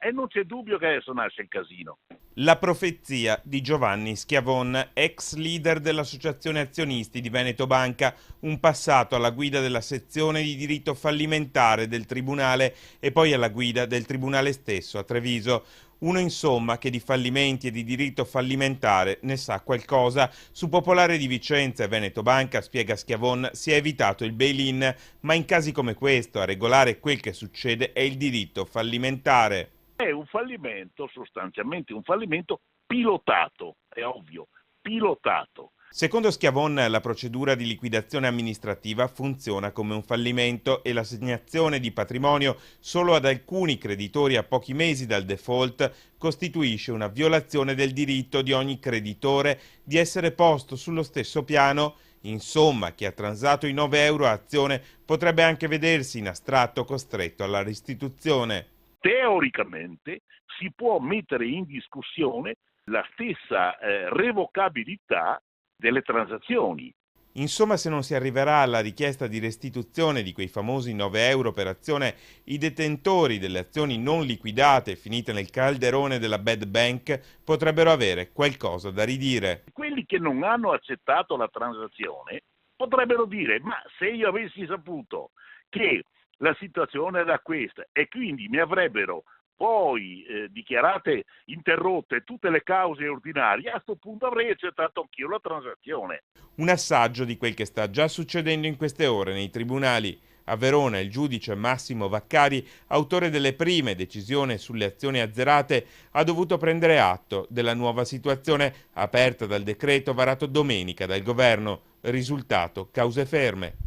e non c'è dubbio che adesso nasce il casino. La profezia di Giovanni Schiavon, ex leader dell'Associazione Azionisti di Veneto Banca, un passato alla guida della sezione di diritto fallimentare del Tribunale e poi alla guida del Tribunale stesso a Treviso. Uno insomma che di fallimenti e di diritto fallimentare ne sa qualcosa. Su Popolare di Vicenza e Veneto Banca, spiega Schiavon, si è evitato il bail-in, ma in casi come questo a regolare quel che succede è il diritto fallimentare. È un fallimento, sostanzialmente un fallimento pilotato, è ovvio, pilotato. Secondo Schiavon, la procedura di liquidazione amministrativa funziona come un fallimento e l'assegnazione di patrimonio solo ad alcuni creditori a pochi mesi dal default costituisce una violazione del diritto di ogni creditore di essere posto sullo stesso piano. Insomma, chi ha transato i 9 euro a azione potrebbe anche vedersi in astratto costretto alla restituzione. Teoricamente si può mettere in discussione la stessa revocabilità delle transazioni. Insomma, se non si arriverà alla richiesta di restituzione di quei famosi 9 euro per azione, i detentori delle azioni non liquidate finite nel calderone della bad bank potrebbero avere qualcosa da ridire. Quelli che non hanno accettato la transazione potrebbero dire: ma se io avessi saputo che la situazione era questa e quindi mi avrebbero poi dichiarate interrotte tutte le cause ordinarie, a questo punto avrei accettato anch'io la transazione. Un assaggio di quel che sta già succedendo in queste ore nei tribunali. A Verona il giudice Massimo Vaccari, autore delle prime decisioni sulle azioni azzerate, ha dovuto prendere atto della nuova situazione aperta dal decreto varato domenica dal governo. Risultato: cause ferme.